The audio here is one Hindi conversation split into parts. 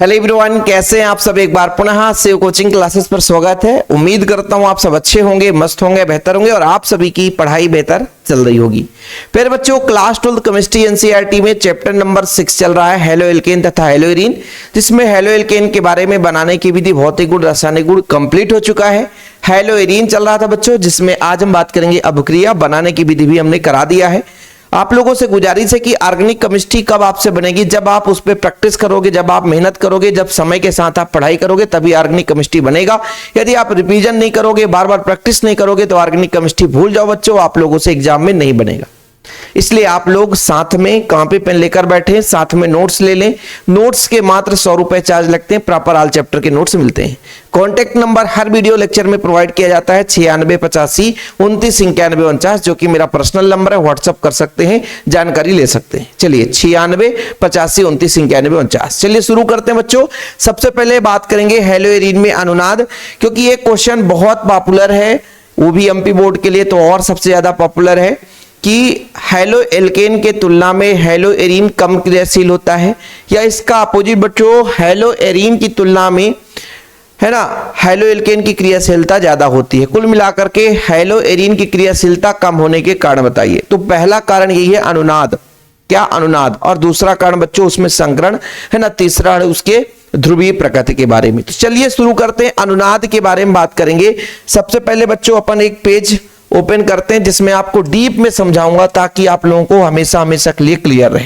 हेलो एवरीवन, कैसे हैं आप सब। एक बार पुनः शिव कोचिंग क्लासेस पर स्वागत है। उम्मीद करता हूं आप सब अच्छे होंगे, मस्त होंगे, बेहतर होंगे और आप सभी की पढ़ाई बेहतर चल रही होगी। फिर बच्चों, क्लास 12 केमिस्ट्री एनसीईआरटी में चैप्टर नंबर 6 चल रहा है, हैलो एल्केन तथा हैलो एरीन, जिसमें हैलो एल्केन के बारे में बनाने की विधि भौतिक गुण रासायनिक गुण कंप्लीट हो चुका है। हैलो एरीन चल रहा था बच्चों, जिसमें आज हम बात करेंगे अभिक्रिया, बनाने की विधि भी हमने करा दिया है। आप लोगों से गुजारिश है कि ऑर्गेनिक केमिस्ट्री कब आपसे बनेगी, जब आप उस पर प्रैक्टिस करोगे, जब आप मेहनत करोगे, जब समय के साथ आप पढ़ाई करोगे, तभी ऑर्गेनिक केमिस्ट्री बनेगा। यदि आप रिवीजन नहीं करोगे, बार बार प्रैक्टिस नहीं करोगे, तो ऑर्गेनिक केमिस्ट्री भूल जाओ बच्चों, आप लोगों से एग्जाम में नहीं बनेगा। इसलिए आप लोग साथ में कॉपी पेन लेकर बैठे, साथ में नोट्स ले लें। नोट्स के मात्र 100 रुपए चार्ज लगते हैं, प्रॉपर ऑल चैप्टर के नोट्स मिलते हैं। कॉन्टैक्ट नंबर हर वीडियो लेक्चर में प्रोवाइड किया जाता है 9685 29 91 49, जो कि मेरा पर्सनल नंबर है, व्हाट्सअप कर सकते हैं, जानकारी ले सकते हैं। चलिए 9685 29 91 49। चलिए शुरू करते हैं बच्चों। सबसे पहले बात करेंगे हैलो एरीन में अनुनाद, क्योंकि ये क्वेश्चन बहुत पॉपुलर है, वो भी एमपी बोर्ड के लिए तो और सबसे ज्यादा पॉपुलर है कि हैलो एल्केन के तुलना में हैलो एरीन कम क्रियाशील होता है, या इसका अपोजिट बच्चों, हैलो एरीन की तुलना में है ना हैलो एल्केन की क्रियाशीलता ज्यादा होती है। कुल मिलाकर के हैलो एरीन की क्रियाशीलता कम होने के कारण बताइए। तो पहला कारण यही है अनुनाद, क्या अनुनाद, और दूसरा कारण बच्चों उसमें संकरण है ना, तीसरा है उसके ध्रुवीय प्रकृति के बारे में। तो चलिए शुरू करते हैं, अनुनाद के बारे में बात करेंगे। सबसे पहले बच्चों अपन एक पेज ओपन करते हैं, जिसमें आपको डीप में समझाऊंगा, ताकि आप लोगों को हमेशा हमेशा के लिए क्लियर रहे।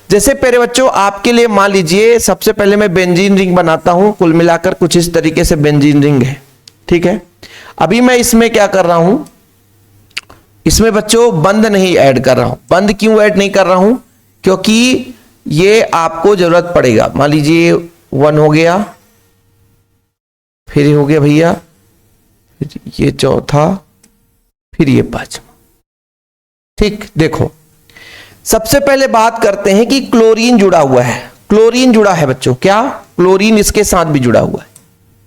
जैसे पहले बच्चों आपके लिए मान लीजिए, सबसे पहले मैं बेंजीन रिंग बनाता हूं। कुल मिलाकर कुछ इस तरीके से बेंजीन रिंग है, ठीक है। अभी मैं इसमें क्या कर रहा हूं, इसमें बच्चों बंद नहीं ऐड कर रहा हूं। बंद क्यों ऐड नहीं कर रहा हूं, क्योंकि ये आपको जरूरत पड़ेगा। मान लीजिए 1 हो गया, फिर हो गया भैया, ये चौथा, फिर ये 5। ठीक, देखो सबसे पहले बात करते हैं कि क्लोरीन जुड़ा हुआ है। क्लोरीन जुड़ा है बच्चों, क्या क्लोरीन इसके साथ भी जुड़ा हुआ है,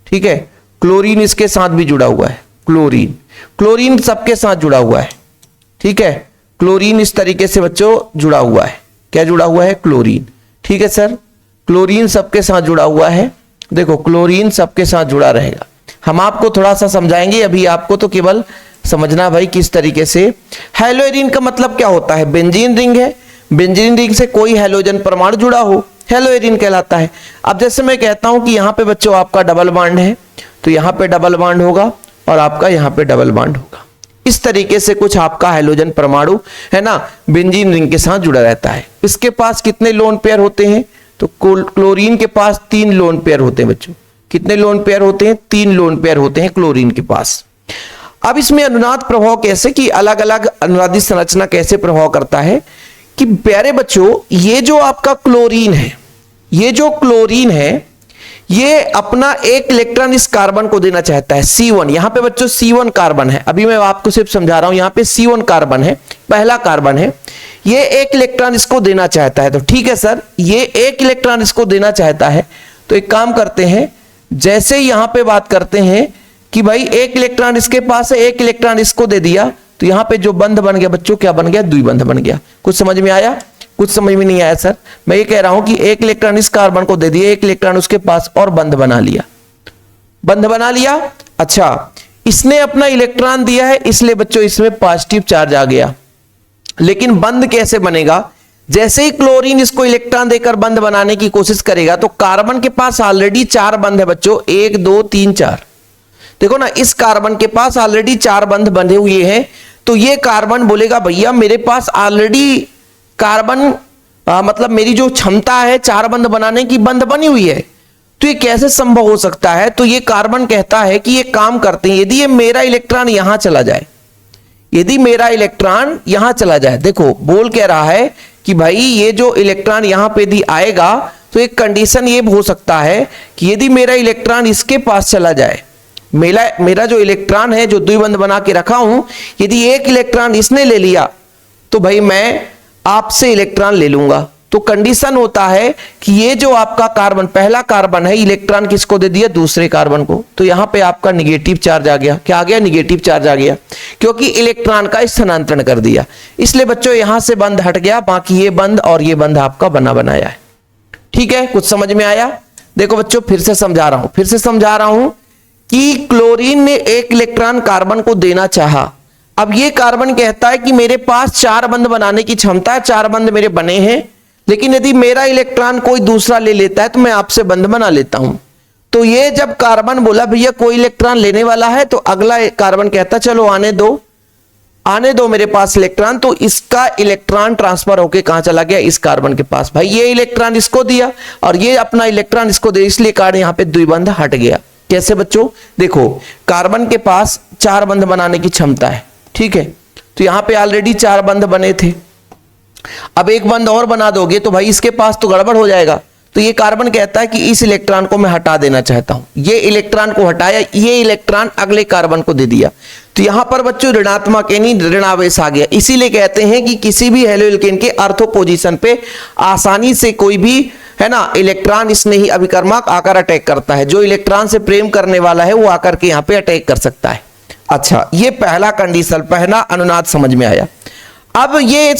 ठीक है। क्लोरीन इसके साथ भी जुड़ा हुआ है, क्लोरीन क्लोरीन सबके साथ जुड़ा हुआ है, ठीक है। क्लोरीन इस तरीके से बच्चों जुड़ा हुआ है, क्या जुड़ा हुआ है, क्लोरीन, ठीक है सर। क्लोरीन सबके साथ जुड़ा हुआ है, देखो क्लोरीन सबके साथ जुड़ा रहेगा। हम आपको थोड़ा सा समझाएंगे, अभी आपको तो केवल समझना भाई किस तरीके से। हैलो एरीन का मतलब क्या होता है, बेंजीन रिंग है, बेंजीन रिंग से कोई हैलोजन परमाणु जुड़ा हो, हैलो एरीन कहलाता है। अब जैसे मैं कहता हूं कि यहां पे बच्चों आपका डबल बॉन्ड है, तो यहां पे डबल बॉन्ड होगा और आपका यहां पे डबल बॉन्ड होगा। इस तरीके से कुछ आपका हैलोजन परमाणु है ना बेंजीन रिंग के साथ जुड़ा रहता है। इसके पास कितने लोन पेयर होते हैं, तो क्लोरीन के पास 3 लोन पेयर होते हैं बच्चों। कितने लोन पेयर होते हैं, 3 लोन पेयर होते हैं क्लोरीन के पास। अब इसमें अनुनाद प्रभाव कैसे, कि अलग अलग अनुनादी संरचना कैसे प्रभाव करता है, कि प्यारे बच्चों ये जो आपका क्लोरीन है, ये जो क्लोरीन है, ये अपना एक इलेक्ट्रॉन इस कार्बन को देना चाहता है, C1। यहां पे बच्चों C1 कार्बन है, अभी मैं आपको सिर्फ समझा रहा हूं, यहां पे C1 कार्बन है, पहला कार्बन है, ये एक इलेक्ट्रॉन इसको देना चाहता है। तो ठीक है सर, ये एक इलेक्ट्रॉन इसको देना चाहता है, तो एक काम करते हैं, जैसे यहां पे बात करते हैं कि भाई एक इलेक्ट्रॉन इसके पास है, एक इलेक्ट्रॉन इसको दे दिया, तो यहां पे जो बंध बन गया बच्चों, क्या बन गया, द्विबंध बन गया। कुछ समझ में आया, कुछ समझ में नहीं आया सर। मैं ये कह रहा हूं कि एक इलेक्ट्रॉन इस कार्बन को दे दिया, एक इलेक्ट्रॉन उसके पास, और बंध बना लिया, बंध बना लिया। अच्छा, इसने अपना इलेक्ट्रॉन दिया है, इसलिए बच्चों इसमें पॉजिटिव चार्ज आ गया। लेकिन बंध कैसे बनेगा, जैसे ही क्लोरीन इसको इलेक्ट्रॉन देकर बंध बनाने की कोशिश करेगा, तो कार्बन के पास ऑलरेडी 4 बंध है बच्चों, 1 2 3 4। देखो ना, इस कार्बन के पास ऑलरेडी 4 बंध बंधे हुए हैं, तो ये कार्बन बोलेगा भैया मेरे पास ऑलरेडी कार्बन मतलब मेरी जो क्षमता है 4 बंध बनाने की, बंध बनी हुई है, तो ये कैसे संभव हो सकता है। तो ये कार्बन कहता है कि ये काम करते हैं, यदि ये मेरा इलेक्ट्रॉन यहां चला जाए, यदि मेरा इलेक्ट्रॉन यहां चला जाए, देखो बोल कह रहा है कि भाई ये जो इलेक्ट्रॉन यहां पे यदि आएगा, तो एक कंडीशन ये हो सकता है कि यदि मेरा इलेक्ट्रॉन इसके पास चला जाए, मेरा जो इलेक्ट्रॉन है जो द्विबंध बना के रखा हूं, यदि एक इलेक्ट्रॉन इसने ले लिया, तो भाई मैं आपसे इलेक्ट्रॉन ले लूंगा। तो कंडीशन होता है कि ये जो आपका कार्बन, पहला कार्बन है, इलेक्ट्रॉन किसको दे दिया, दूसरे कार्बन को, तो यहां पे आपका निगेटिव चार्ज आ गया। क्या आ गया, निगेटिव चार्ज आ गया, क्योंकि इलेक्ट्रॉन का स्थानांतरण कर दिया। इसलिए बच्चों यहां से बंध हट गया, बाकी ये बंध और ये बंध आपका बना बनाया है। ठीक है, कुछ समझ में आया। देखो बच्चों फिर से समझा रहा हूं कि क्लोरीन ने एक इलेक्ट्रॉन कार्बन को देना चाहा। अब ये कार्बन कहता है कि मेरे पास 4 बंध बनाने की क्षमता है, 4 बंध मेरे बने हैं, लेकिन यदि मेरा इलेक्ट्रॉन कोई दूसरा ले लेता है तो मैं आपसे बंध बना लेता हूं। तो ये जब कार्बन बोला भैया कोई इलेक्ट्रॉन लेने वाला है, तो अगला कार्बन कहता चलो आने दो मेरे पास इलेक्ट्रॉन। तो इसका इलेक्ट्रॉन ट्रांसफर होके कहां चला गया, इस कार्बन के पास। भाई ये इलेक्ट्रॉन इसको दिया और ये अपना इलेक्ट्रॉन इसको दे, इसलिए कार्बन यहां पे द्विबंध हट गया। कैसे बच्चों, देखो कार्बन के पास 4 बंध बनाने की क्षमता है, ठीक है, तो यहां पे ऑलरेडी 4 बंध बने थे। अब एक बंध और बना दोगे तो भाई इसके पास तो गड़बड़ हो जाएगा। तो ये कार्बन कहता है कि इस इलेक्ट्रॉन को मैं हटा देना चाहता हूं। ये इलेक्ट्रॉन को हटाया, ये इलेक्ट्रॉन अगले कार्बन को दे दिया। तो यहां पर बच्चों ऋणात्मक यानी ऋणावेश आ गया। इसीलिए कहते हैं कि किसी भी हेलोएल्केन के ऑर्थो पोजीशन पे आसानी से कोई भी है ना इलेक्ट्रॉन इसने ही अभिकर्मक आकर अटैक करता है। जो इलेक्ट्रॉन से प्रेम करने वाला है वो आकर के यहां पे अटैक कर सकता है। अच्छा, ये पहला कंडीशन, पहला अनुनाद समझ में आया। अब ये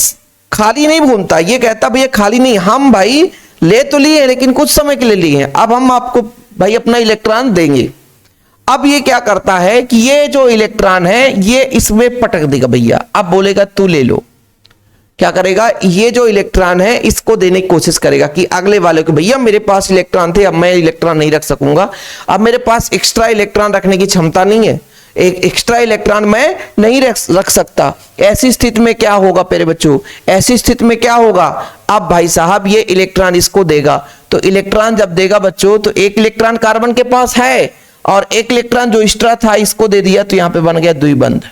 खाली नहीं घूमता, ये कहता भैया खाली नहीं, हम भाई ले तो लिए लेकिन कुछ समय के लिए लिए हैं, अब हम आपको भाई अपना इलेक्ट्रॉन देंगे। अब ये क्या करता है कि ये जो इलेक्ट्रॉन है ये इसमें पटक देगा भैया। अब बोलेगा तू ले लो। क्या करेगा, ये जो इलेक्ट्रॉन है इसको देने की कोशिश करेगा कि अगले वाले को भैया मेरे पास इलेक्ट्रॉन थे, अब मैं इलेक्ट्रॉन नहीं रख सकूंगा, अब मेरे पास एक्स्ट्रा इलेक्ट्रॉन रखने की क्षमता नहीं है, एक एक्स्ट्रा इलेक्ट्रॉन मैं नहीं रख सकता। ऐसी स्थिति में क्या होगा प्यारे बच्चों, ऐसी स्थिति में क्या होगा, अब भाई साहब ये इलेक्ट्रॉन इसको देगा। तो इलेक्ट्रॉन जब देगा बच्चों तो एक इलेक्ट्रॉन कार्बन के पास है और एक इलेक्ट्रॉन जो एक्स्ट्रा था इसको दे दिया, तो यहां पे बन गया द्विबंध।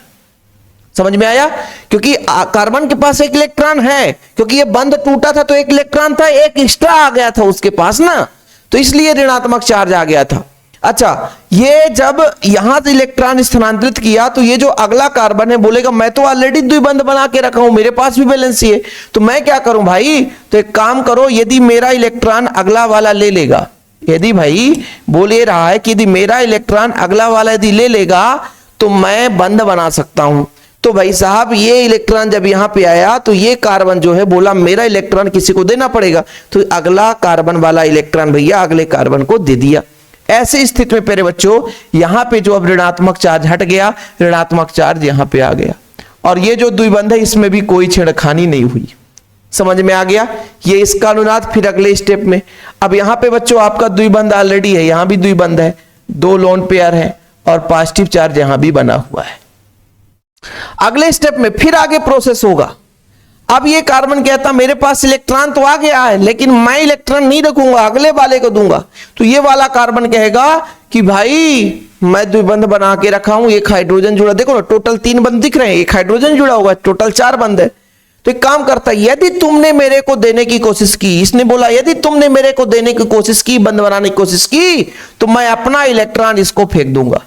समझ में आया, क्योंकि कार्बन के पास एक इलेक्ट्रॉन है, क्योंकि ये बंध टूटा था तो एक इलेक्ट्रॉन था, एक एक्स्ट्रा आ गया था उसके पास ना, तो इसलिए ऋणात्मक चार्ज आ गया था। अच्छा, ये जब यहां से इलेक्ट्रॉन स्थानांतरित किया तो ये जो अगला कार्बन है बोलेगा मैं तो ऑलरेडी द्विबंध बना के रखा हूं, मेरे पास भी बैलेंसी है, तो मैं क्या करूं भाई, तो एक काम करो, यदि मेरा इलेक्ट्रॉन अगला वाला ले लेगा, यदि भाई बोल ये रहा है कि यदि मेरा इलेक्ट्रॉन अगला वाला यदि ले लेगा तो मैं बंध बना सकता हूं। तो भाई साहब ये इलेक्ट्रॉन जब यहां पे आया तो ये कार्बन जो है बोला मेरा इलेक्ट्रॉन किसी को देना पड़ेगा, तो अगला कार्बन वाला इलेक्ट्रॉन भैया अगले कार्बन को दे दिया। ऐसी स्थिति में प्यारे बच्चों यहां पे जो अब ऋणात्मक चार्ज हट गया, ऋणात्मक चार्ज यहां पे आ गया, और ये जो द्विबंध है इसमें भी कोई छेड़खानी नहीं हुई। समझ में आ गया, ये इसका अनुनाद। फिर अगले स्टेप में अब यहां पे बच्चों आपका द्विबंध ऑलरेडी है, यहां भी द्विबंध है, 2 लोन पेयर है और पॉजिटिव चार्ज यहां भी बना हुआ है। अगले स्टेप में फिर आगे प्रोसेस होगा। अब ये कार्बन कहता मेरे पास इलेक्ट्रॉन तो आ गया है लेकिन मैं इलेक्ट्रॉन नहीं रखूंगा, अगले वाले को दूंगा। तो ये वाला कार्बन कहेगा कि भाई मैं द्विबंध बना के रखा हूं, एक हाइड्रोजन जुड़ा, देखो ना टोटल 3 बंध दिख रहे हैं, एक हाइड्रोजन जुड़ा हुआ है, टोटल 4 बंध है। तो एक काम करता है, यदि तुमने मेरे को देने की कोशिश की, इसने बोला यदि तुमने मेरे को देने की कोशिश की, बंध बनाने की कोशिश की, तो मैं अपना इलेक्ट्रॉन इसको फेंक दूंगा।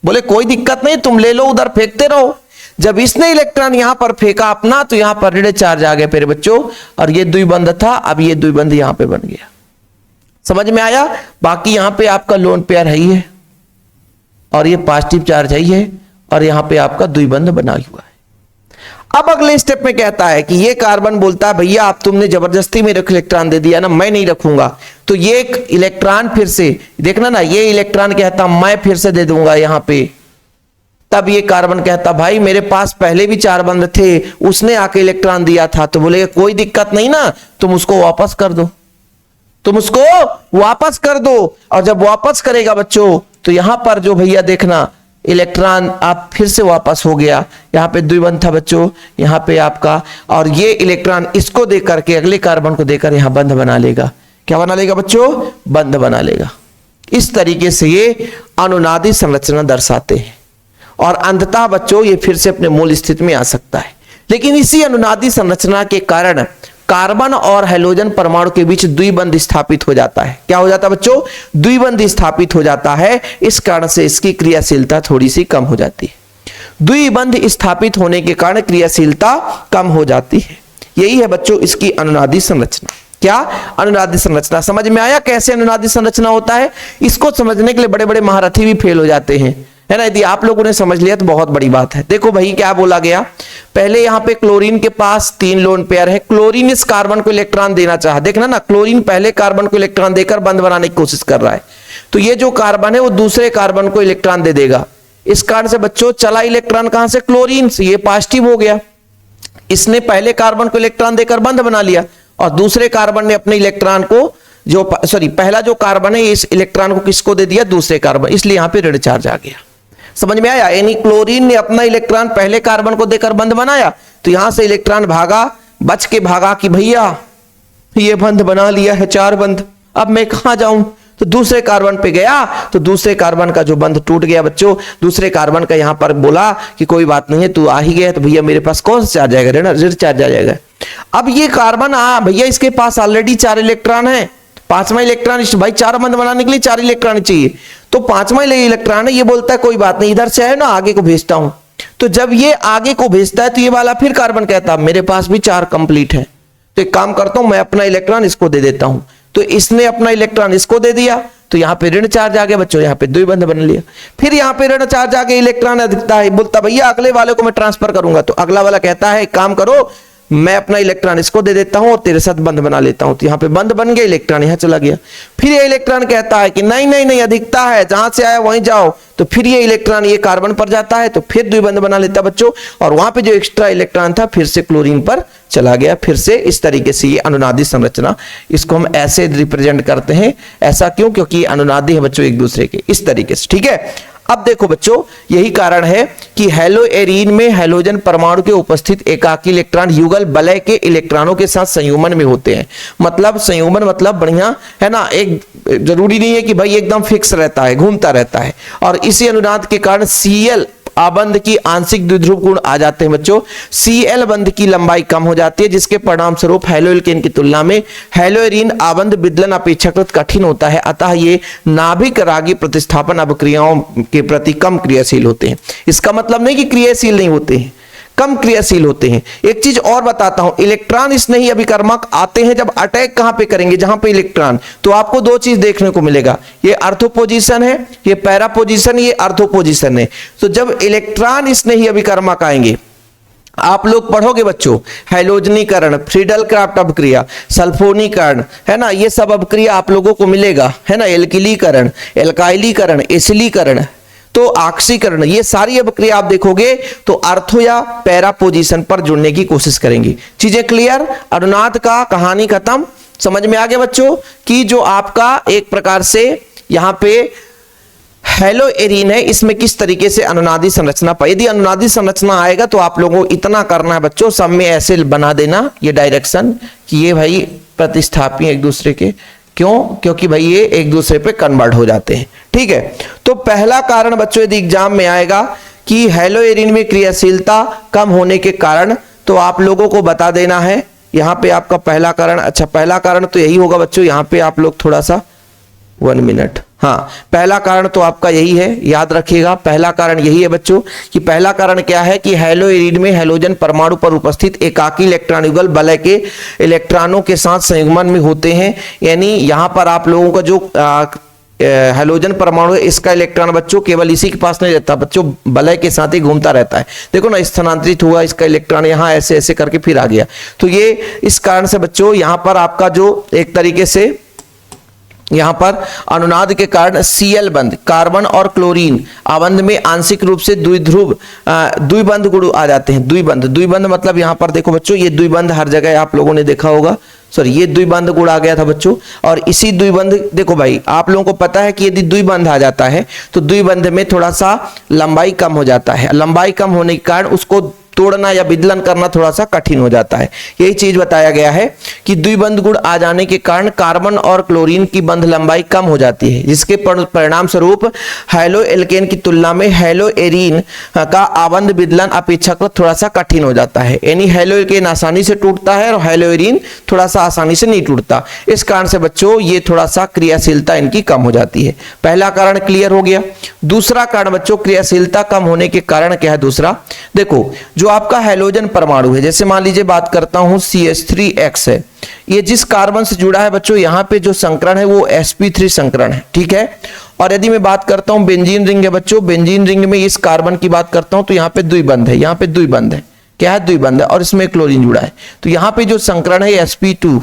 बोले कोई दिक्कत नहीं, तुम ले लो, उधर फेंकते रहो। जब इसने इलेक्ट्रॉन यहां पर फेंका अपना, तो यहां पर ऋण चार्ज आ गया मेरे बच्चों, और ये द्विबंध था, अब ये द्विबंध यहां पे बन गया। समझ में आया, बाकी यहां पे आपका लोन पेयर है ही है और ये पॉजिटिव चार्ज है ही है, और यहां पे आपका द्विबंध बना हुआ है। अब अगले स्टेप में कहता है कि ये कार्बन बोलता है भैया आप तुमने जबरदस्ती मेरे को इलेक्ट्रॉन दे दिया ना, मैं नहीं रखूंगा। तो ये एक इलेक्ट्रॉन फिर से देखना ना, ये इलेक्ट्रॉन कहता मैं फिर से दे दूंगा यहां पे। तब ये कार्बन कहता भाई मेरे पास पहले भी 4 बंध थे, उसने आके इलेक्ट्रॉन दिया था। तो बोलेगा कोई दिक्कत नहीं ना, तुम उसको वापस कर दो, तुम उसको वापस कर दो। और जब वापस करेगा बच्चों तो यहां पर जो भैया देखना इलेक्ट्रॉन आप फिर से वापस हो गया, यहां पे द्विबंध था बच्चों, यहां पे आपका, और ये इलेक्ट्रॉन इसको देकर के अगले कार्बन को देकर यहां बंध बना लेगा। क्या बना लेगा बच्चों, बंध बना लेगा। इस तरीके से ये अनुनादी संरचना दर्शाते हैं, और अंततः बच्चों ये फिर से अपने मूल स्थिति में आ सकता है। लेकिन इसी अनुनादी संरचना के कारण कार्बन और हैलोजन परमाणु के बीच द्विबंध स्थापित हो जाता है। क्या हो जाता है बच्चों, द्विबंध स्थापित हो जाता है। इस कारण से इसकी क्रियाशीलता थोड़ी सी कम हो जाती है। द्विबंध स्थापित होने के कारण क्रियाशीलता कम हो जाती है। यही है बच्चों इसकी अनुनादी संरचना। क्या अनुनादी संरचना समझ में आया, कैसे अनुनादी संरचना होता है? इसको समझने के लिए बड़े बड़े महारथी भी फेल हो जाते हैं, है ना। यदि आप लोगों ने समझ लिया तो बहुत बड़ी बात है। देखो भाई क्या बोला गया, पहले यहाँ पे क्लोरीन के पास 3 लोन पेयर है, क्लोरीन इस कार्बन को इलेक्ट्रॉन देना चाहा, देखना ना, क्लोरीन पहले कार्बन को इलेक्ट्रॉन देकर बंध बनाने की कोशिश कर रहा है, तो ये जो कार्बन है वो दूसरे कार्बन को इलेक्ट्रॉन दे देगा। इस कारण से बच्चों चला इलेक्ट्रॉन कहां से, क्लोरीन से, ये पॉजिटिव हो गया। इसने पहले कार्बन को इलेक्ट्रॉन देकर बंध बना लिया और दूसरे कार्बन ने अपने इलेक्ट्रॉन को पहला जो कार्बन है इस इलेक्ट्रॉन को किसको दे दिया, दूसरे कार्बन, इसलिए यहां पे ऋण चार्ज आ गया। समझ में आया, यानी क्लोरीन ने अपना इलेक्ट्रॉन पहले कार्बन को देकर बंध बनाया, तो यहां से इलेक्ट्रॉन भागा, बच के भागा कि भैया ये बंध बना लिया है 4 बंध, अब मैं कहां जाऊं, तो दूसरे कार्बन पे गया, तो दूसरे कार्बन का जो बंध टूट गया बच्चों, दूसरे कार्बन का यहां पर बोला कि कोई बात नहीं है, तू आ ही गया तो भैया मेरे पास कौन सा चार्ज आएगा, ऋण चार्ज आ जाएगा। अब ये कार्बन भैया इसके पास ऑलरेडी 4 इलेक्ट्रॉन है, 5वां इलेक्ट्रॉन, भाई 4 बंध बनाने के लिए 4 इलेक्ट्रॉन चाहिए, तो 5वां इलेक्ट्रॉन है, ये बोलता है कोई बात नहीं, इधर से है ना आगे को भेजता हूं। तो जब ये आगे को भेजता है तो ये वाला फिर कार्बन कहता है मेरे पास भी 4 कंप्लीट है, तो एक काम करता हूं मैं अपना इलेक्ट्रॉन इसको दे देता हूं, तो इसने अपना इलेक्ट्रॉन इसको दे दिया, तो यहां पे ऋण चार्ज आ गया बच्चों, यहां पे 2 बंध बन लिया। फिर यहां पे ऋण चार्ज आ गया, इलेक्ट्रॉन अधिकता है, बोलता भैया अगले वाले को मैं ट्रांसफर करूंगा, तो अगला वाला कहता है एक काम करो मैं अपना इलेक्ट्रॉन इसको दे देता हूं और तेरे साथ बंध बना लेता हूं, तो यहां पे बंध बन गया, इलेक्ट्रॉन यहां चला गया। फिर ये इलेक्ट्रॉन कहता है कि नहीं नहीं नहीं अधिकता है, जहां से आया वहीं जाओ, तो फिर ये इलेक्ट्रॉन ये कार्बन पर जाता है, तो फिर 2 बंध बना लेता बच्चों, और वहां पे जो एक्स्ट्रा इलेक्ट्रॉन था फिर से क्लोरीन पर चला गया। फिर से इस तरीके से ये अनुनादी संरचना, इसको हम ऐसे रिप्रेजेंट करते हैं। ऐसा क्यों, क्योंकि अनुनादी है बच्चों एक दूसरे के, इस तरीके से, ठीक है। अब देखो बच्चों यही कारण है कि हेलोएरीन में हेलोजन परमाणु के उपस्थित एकाकी इलेक्ट्रॉन युगल वलय के इलेक्ट्रॉनों के साथ संयुग्मन में होते हैं। मतलब संयुग्मन मतलब बढ़िया है ना, एक जरूरी नहीं है कि भाई एकदम फिक्स रहता है, घूमता रहता है, और इसी अनुनाद के कारण Cl आबंध की आंशिक द्विध्रुव गुण आ जाते हैं बच्चों। Cl बंध की लंबाई कम हो जाती है, जिसके परिणाम स्वरूप हेलोएल्केन की तुलना में हेलोएरीन आबंध विदलन अपेक्षाकृत कठिन होता है, अतः ये नाभिक रागी प्रतिस्थापन अभिक्रियाओं के प्रति कम क्रियाशील होते हैं। इसका मतलब नहीं कि क्रियाशील नहीं होते हैं, कम क्रियाशील होते हैं। एक चीज और बताता हूं, इलेक्ट्रॉन स्नेही अभिकर्मक आते हैं जब अटैक कहां पे करेंगे, जहां पे इलेक्ट्रॉन, तो आपको 2 चीज देखने को मिलेगा, ये अर्थो पोजीशन है, ये पैरा पोजीशन, ये अर्थो पोजीशन है। तो जब इलेक्ट्रॉन स्नेही अभिकर्मक आएंगे, आप लोग पढ़ोगे बच्चों, हैलोजनीकरण, फ्रीडल क्राफ्ट अपक्रिया, सल्फोनीकरण, है ना, ये सब अपक्रिया आप लोगों को मिलेगा, है ना, एल्किलीकरण, एल्काइलीकरण, एसिलीकरण, तो ऑक्सीकरण, ये सारी अपक्रिया आप देखोगे तो अर्थो या पैरा पोजीशन पर जुड़ने की कोशिश करेंगी। चीजें क्लियर, अनुनाद का कहानी खत्म, समझ में आ गया बच्चों कि जो आपका एक प्रकार से यहां पे हेलोएरीन है, इसमें किस तरीके से अनुनादी संरचना पाई। यदि अनुनादी संरचना आएगा तो आप लोगों को इतना करना है बच्चों, सब में ऐसे बना देना ये डायरेक्शन कि ये भाई प्रतिस्थापी एक दूसरे के, क्यों, क्योंकि भाई ये एक दूसरे पे कन्वर्ट हो जाते हैं, ठीक है। तो पहला कारण बच्चों यदि एग्जाम में आएगा कि हेलोएरीन में क्रियाशीलता कम होने के कारण, तो आप लोगों को बता देना है यहां पे आपका पहला कारण, अच्छा पहला कारण तो यही होगा बच्चों, यहां पे आप लोग थोड़ा सा 1 मिनट, हाँ पहला कारण तो आपका यही है, याद रखिएगा पहला कारण यही है बच्चों कि पहला कारण क्या है कि हेलोएरीन में हेलोजन परमाणु पर उपस्थित एकाकी इलेक्ट्रॉन युगल वलय के इलेक्ट्रॉनों के साथ संयुग्मन में होते हैं। यानी यहां पर आप लोगों का जो हेलोजन परमाणु है, इसका इलेक्ट्रॉन बच्चों केवल इसी के पास नहीं रहता बच्चों, वलय के साथ ही घूमता रहता है। देखो ना, स्थानांतरित हुआ इसका इलेक्ट्रॉन यहां ऐसे ऐसे करके फिर आ गया, तो ये इस कारण से बच्चों यहां पर आपका जो एक तरीके से यहां पर अनुनाद के कारण Cl बंध, कार्बन और क्लोरीन आबंध में आंशिक रूप से द्विध्रुव द्विबंध गुण आ जाते हैं। द्विबंध मतलब यहां पर देखो बच्चों, ये द्विबंध हर जगह आप लोगों ने देखा होगा, सॉरी ये द्विबंध गुण आ गया था बच्चों, और इसी द्विबंध देखो भाई आप लोगों को पता है कि यदि द्विबंध आ जाता है तो द्विबंध में थोड़ा सा लंबाई कम हो जाता है, लंबाई कम होने के कारण उसको तोड़ना या विदलन करना थोड़ा सा कठिन हो जाता है। यही चीज बताया गया है कि द्विबंध गुण आ जाने के कारण कार्बन और क्लोरीन की बंध लंबाई कम हो जाती है, जिसके परिणाम स्वरूप हेलोएल्केन की तुलना में हेलोएरीन का आबंध विदलन अपेक्षाकृत थोड़ा सा कठिन हो जाता है। यानी हेलोएल्केन आसानी से टूटता है और हेलोएरीन थोड़ा सा आसानी से नहीं टूटता। इस कारण से बच्चों ये थोड़ा सा क्रियाशीलता इनकी कम हो जाती है। पहला कारण क्लियर हो गया। दूसरा कारण बच्चों क्रियाशीलता कम होने के कारण क्या है दूसरा, देखो जो आपका हैलोजन परमाणु है, जैसे मान लीजिए बात करता हूं CH3X है, ये जिस कार्बन से जुड़ा है बच्चों, यहाँ पे जो संकरण है वो sp3 संकरण है, ठीक है। और यदि मैं बात करता हूं बेंजीन रिंग है बच्चों, बेंजीन रिंग में इस कार्बन की बात करता हूं तो यहाँ पे द्विबंध है, यहाँ पे द्विबंध है, क्या है, द्विबंध है, और इसमें क्लोरीन जुड़ा है। तो यहाँ पे जो संकरण है sp2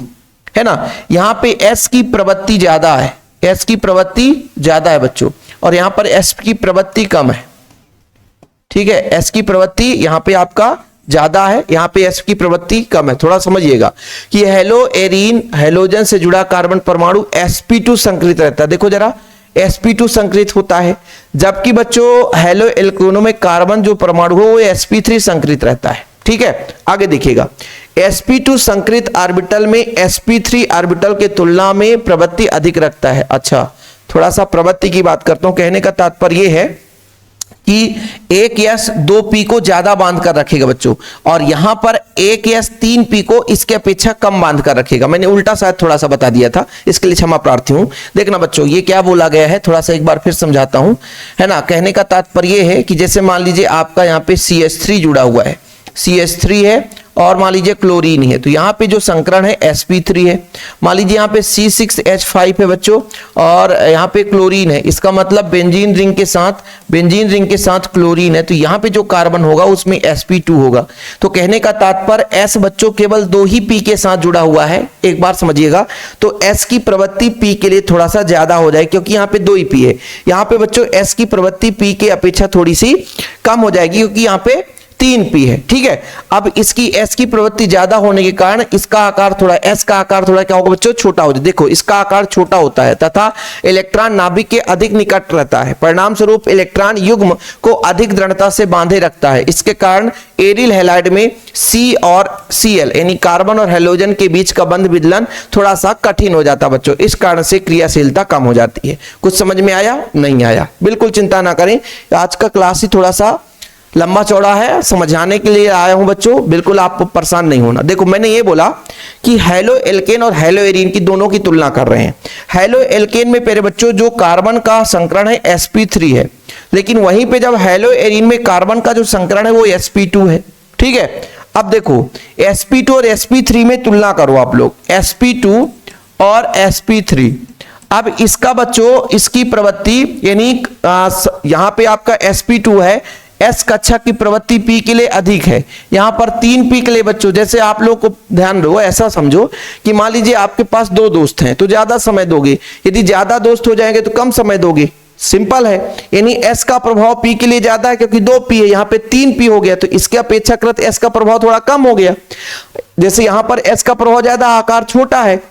है ना, यहाँ पे S की प्रवृत्ति ज्यादा है, S की प्रवृत्ति ज्यादा है बच्चों, और यहाँ पर S की प्रवृत्ति कम है, ठीक है। S की प्रवृत्ति यहाँ पे आपका ज्यादा है, यहाँ पे S की प्रवृत्ति कम है। थोड़ा समझिएगा कि हेलो एरीन हैलोजन से जुड़ा कार्बन परमाणु sp2 संकलित रहता है, देखो जरा sp2 संकलित होता है, जबकि बच्चों हेलो एल्केनों में कार्बन जो परमाणु है वो sp3 संकलित रहता है, ठीक है। आगे देखिएगा, sp2 संकलित ऑर्बिटल में sp3 ऑर्बिटल के तुलना में प्रवृत्ति अधिक रखता है। अच्छा, थोड़ा सा प्रवृत्ति की बात करता हूं, कहने का तात्पर्य यह है कि 1s 2p को ज्यादा बांध कर रखेगा बच्चों, और यहां पर 1s 3p को इसके अपेक्षा कम बांध कर रखेगा। मैंने उल्टा शायद थोड़ा सा बता दिया था, इसके लिए क्षमा प्रार्थी हूं। देखना बच्चों, ये क्या बोला गया है, थोड़ा सा एक बार फिर समझाता हूं, है ना। कहने का तात्पर्य है कि जैसे मान लीजिए आपका यहाँ पे CH3 जुड़ा हुआ है, CH3 है, और मान लीजिए क्लोरीन है, तो यहाँ पे जो संकरण है sp3 है। मान लीजिए यहाँ पे C6H5 है बच्चों, और यहाँ पे क्लोरीन है, इसका मतलब बेंजीन रिंग के साथ क्लोरीन है, तो यहाँ पे जो कार्बन होगा उसमें sp2 होगा। तो कहने का तात्पर्य S बच्चों केवल 2 ही p के साथ जुड़ा हुआ है, एक बार समझिएगा, तो S की प्रवृत्ति p के लिए थोड़ा सा ज्यादा हो जाए, क्योंकि यहाँ पे 2 ही p है। यहाँ पे बच्चों S की प्रवृत्ति p के अपेक्षा थोड़ी सी कम हो जाएगी, क्योंकि यहाँ पे 3p है, ठीक है। अब इसकी S की प्रवृत्ति ज्यादा होने के कारण इसका आकार थोड़ा, S का आकार थोड़ा क्या होगा बच्चों, छोटा हो जाए। देखो इसका आकार छोटा होता है तथा इलेक्ट्रॉन नाभिक के अधिक निकट रहता है, परिणाम स्वरूप इलेक्ट्रॉन युग्म को अधिक दृढ़ता से बांधे रखता है। इसके कारण एरिल हैलाइड में C और Cl यानी कार्बन और हैलोजन के बीच का बंध विदलन थोड़ा सा कठिन हो जाता बच्चों, इस कारण से क्रियाशीलता कम हो जाती है। कुछ समझ में आया, नहीं आया, बिल्कुल चिंता ना करें, आज का क्लास ही थोड़ा सा लंबा चौड़ा है, समझाने के लिए आया हूं बच्चों, बिल्कुल आपको परेशान नहीं होना। देखो मैंने ये बोला कि हेलो एल्केन और हेलो एरीन की दोनों की तुलना कर रहे हैं। हेलो एल्केन में प्यारे बच्चों जो कार्बन का संकरण है sp3 है, लेकिन वहीं पे जब हेलो एरीन में कार्बन का जो संकरण है वो sp2 है, ठीक है। अब देखो sp2 और sp3 में तुलना करो आप लोग, sp2 और sp3। अब इसका बच्चों इसकी प्रवृत्ति यानी यहां पे आपका sp2 है, S कक्षा की प्रवृत्ति P के लिए अधिक है, यहां पर 3p के लिए बच्चों, जैसे आप लोग को ध्यान रहो, ऐसा समझो कि मान लीजिए आपके पास 2 दोस्त हैं तो ज्यादा समय दोगे, यदि ज्यादा दोस्त हो जाएंगे तो कम समय दोगे, सिंपल है। यानी S का प्रभाव P के लिए ज्यादा है, क्योंकि 2p है, यहाँ पे 3p हो गया, तो इसके अपेक्षाकृत S का प्रभाव थोड़ा कम हो गया। जैसे यहां पर S का प्रभाव ज्यादा, आकार छोटा है,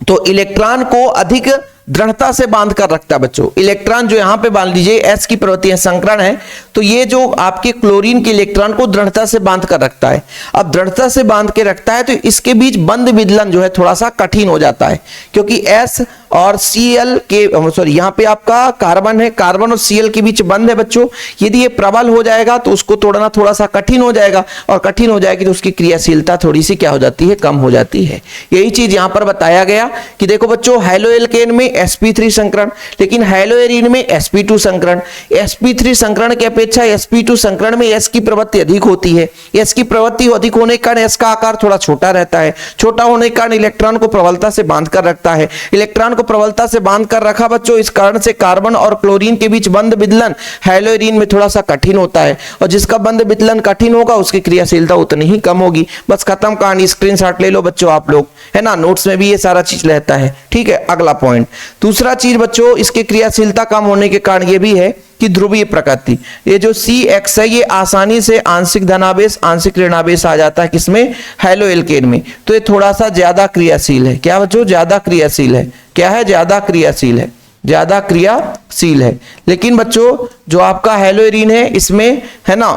तो इलेक्ट्रॉन को अधिक दृढ़ता से बांध कर रखता है बच्चों। इलेक्ट्रॉन जो यहां पे बांध लीजिए S की प्रवृत्ति है, संकरण है, तो ये जो आपके क्लोरीन के इलेक्ट्रॉन को दृढ़ता से बांध कर रखता है। अब दृढ़ता से बांध के रखता है तो इसके बीच बंध विदलन जो है थोड़ा सा कठिन हो जाता है, क्योंकि S और Cl के सॉरी यहाँ पे आपका कार्बन है, कार्बन और Cl के बीच बंध है बच्चों। यदि ये प्रबल हो जाएगा तो उसको तोड़ना थोड़ा सा कठिन हो जाएगा, और कठिन हो जाएगी तो उसकी क्रियाशीलता थोड़ी सी क्या हो जाती है, कम हो जाती है। यही चीज यहाँ पर बताया गया कि देखो बच्चों हेलो एल्केन में sp3 संकरण, लेकिन हेलो एरीन में sp2 संकरण। sp3 संकरण की अपेक्षा sp2 संकरण में S की प्रवृत्ति अधिक होती है। S की प्रवृत्ति अधिक होने के कारण S का आकार थोड़ा छोटा रहता है, छोटा होने के कारण इलेक्ट्रॉन को प्रबलता से बांध कर रखता है। इलेक्ट्रॉन को प्रबलता से बांध कर रखा बच्चों, इस कारण से कार्बन और क्लोरीन के बीच बंध विदलन हेलो एरीन में थोड़ा सा कठिन होता है, और जिसका बंध विदलन कठिन होगा उसकी क्रियाशीलता उतनी ही कम होगी। बस खत्म कहानी, स्क्रीनशॉट ले लो बच्चों आप लोग, है ना, नोट्स में भी ये सारा चीज रहता है, ठीक है। अगला पॉइंट, दूसरा चीज बच्चों, इसके क्रियाशीलता कम होने के कारण ये भी है कि ध्रुवीय प्रकृति, ये जो CX है ये आसानी से आंशिक धनावेश आंशिक ऋणावेश आ जाता है किसमें, हेलो एल्केन में, तो ये थोड़ा सा ज्यादा क्रियाशील है। क्या बच्चों, ज्यादा क्रियाशील है, क्या है, ज्यादा क्रियाशील है, ज्यादा क्रियाशील है। लेकिन बच्चों जो आपका हेलो एरीन है इसमें है ना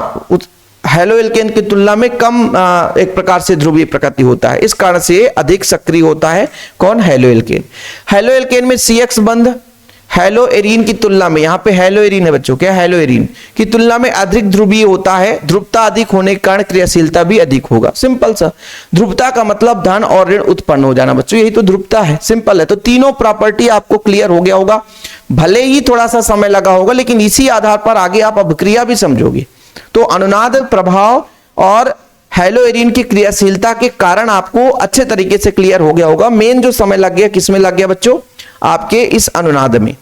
हेलो एल्केन की तुलना में कम एक प्रकार से ध्रुवीय प्रकृति होता है, इस कारण से अधिक सक्रिय होता है कौन, हेलो एल्केन। हेलो एल्केन में CX बंध हेलो एरीन की तुलना में, यहाँ पे हेलो एरीन है बच्चों, क्या हेलो एरीन की तुलना में अधिक ध्रुवीय होता है। ध्रुवता अधिक होने के कारण क्रियाशीलता भी अधिक होगा, सिंपल सा। ध्रुवता का मतलब धन और ऋण उत्पन्न हो जाना बच्चों, यही तो ध्रुवता है, सिंपल है। तो तीनों प्रॉपर्टी आपको क्लियर हो गया होगा, भले ही थोड़ा सा समय लगा होगा, लेकिन इसी आधार पर आगे आप अभिक्रिया भी समझोगे। तो अनुनाद प्रभाव और हेलोएरिन की क्रियाशीलता के कारण आपको अच्छे तरीके से क्लियर हो गया होगा। मेन जो समय लग गया किसमें लग गया बच्चों, आपके इस अनुनाद में।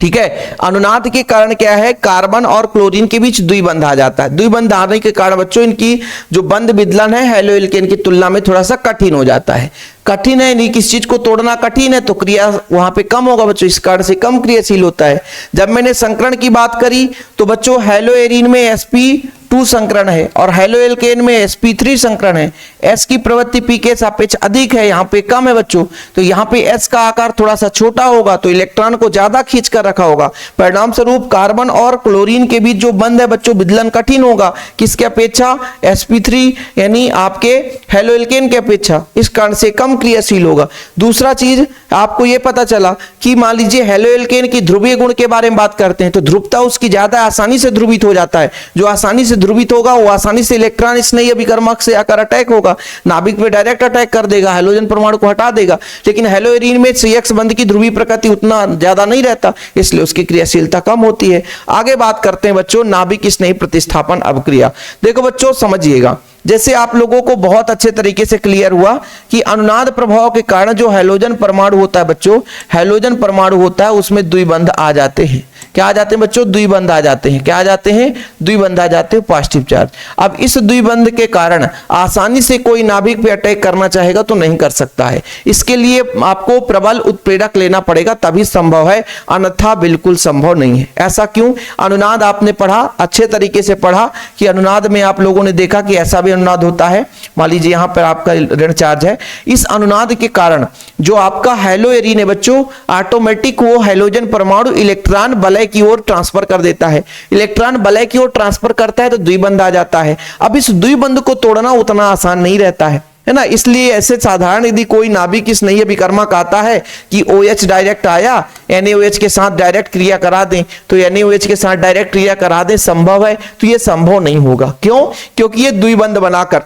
ठीक है, अनुनाद के कारण क्या है, कार्बन और क्लोरीन के बीच द्विबंध आ जाता है। द्विबंध आने के कारण बच्चों इनकी जो बंध विदलन है हेलोएल्केन की तुलना में थोड़ा सा कठिन हो जाता है। कठिन है नहीं, किस चीज को तोड़ना कठिन है तो क्रिया वहां पे कम होगा बच्चों, इस कारण से कम क्रियाशील होता है। जब मैंने संकरण की बात करी तो बच्चों हेलोएरिन में sp2 संकरण है और हेलोएल्केन में sp3 संकरण है। S की प्रवृत्ति P के सापेक्ष अधिक है, यहाँ पे कम है बच्चों, तो यहाँ पे S का आकार थोड़ा सा छोटा होगा तो इलेक्ट्रॉन को ज्यादा खींच कर रखा होगा। परिणाम स्वरूप कार्बन और क्लोरीन के बीच जो बंध है बच्चों विदलन कठिन होगा, किसके अपेक्षा, sp3 यानी आपके हेलोएल्केन के अपेक्षा, इस कारण से कम क्रियाशील होगा। दूसरा चीज आपको यह पता चला कि मान लीजिए हेलोएल्केन की ध्रुवीय गुण के बारे में बात करते हैं तो ध्रुवता उसकी ज्यादा आसानी से ध्रुवित हो जाता है। जो आसानी से ध्रुवित होगा वो आसानी से इलेक्ट्रॉन स्नेही अभिकर्मक से आकर अटैक होगा, नाभिक पे डायरेक्ट अटैक कर देगा, हाइड्रोजन परमाणु को हटा देगा। लेकिन हेलोएरिन में CX बंध की ध्रुवीय प्रकृति उतना ज्यादा नहीं रहता, इसलिए उसकी क्रियाशीलता कम होती है। आगे बात करते हैं बच्चों नाभिक स्नेही प्रतिस्थापन अभिक्रिया। देखो बच्चों समझिएगा, जैसे आप लोगों को बहुत अच्छे तरीके से क्लियर हुआ कि अनुनाद प्रभाव के कारण जो हैलोजन परमाणु होता है बच्चों, हैलोजन परमाणु होता है उसमें द्विबंध आ जाते हैं। क्या आ जाते हैं बच्चों, द्विबंध आ जाते हैं। क्या आ जाते हैं, द्विबंध आ जाते हैं, पॉजिटिव चार्ज। अब इस द्विबंध के कारण आसानी से कोई नाभिक पे अटैक करना चाहेगा तो नहीं कर सकता है। इसके लिए आपको प्रबल उत्प्रेरक लेना पड़ेगा तभी संभव है, अन्यथा बिल्कुल संभव नहीं है। ऐसा क्यों, अनुनाद आपने पढ़ा, अच्छे तरीके से पढ़ा कि अनुनाद में आप लोगों ने देखा कि ऐसा भी अनुनाद होता है। मान लीजिए यहां पर आपका ऋण चार्ज है, इस अनुनाद के कारण जो आपका हेलोएरिन है बच्चों, ऑटोमेटिक वो हेलोजन परमाणु इलेक्ट्रॉन वलय की ओर ट्रांसफर कर देता है। इलेक्ट्रॉन वलय की ओर ट्रांसफर करता है तो द्विबंध आ जाता है। अब इस द्विबंध को तोड़ना उतना आसान नहीं रहता है ना, इसलिए ऐसे साधारण यदि कोई नाभिक स्नेही अभिकर्मक आता है कि OH डायरेक्ट आया, NaOH के साथ डायरेक्ट क्रिया करा दें, तो NaOH के साथ डायरेक्ट क्रिया करा दें, संभव है, तो ये संभव नहीं होगा। क्यों, क्योंकि ये द्विबंध बनाकर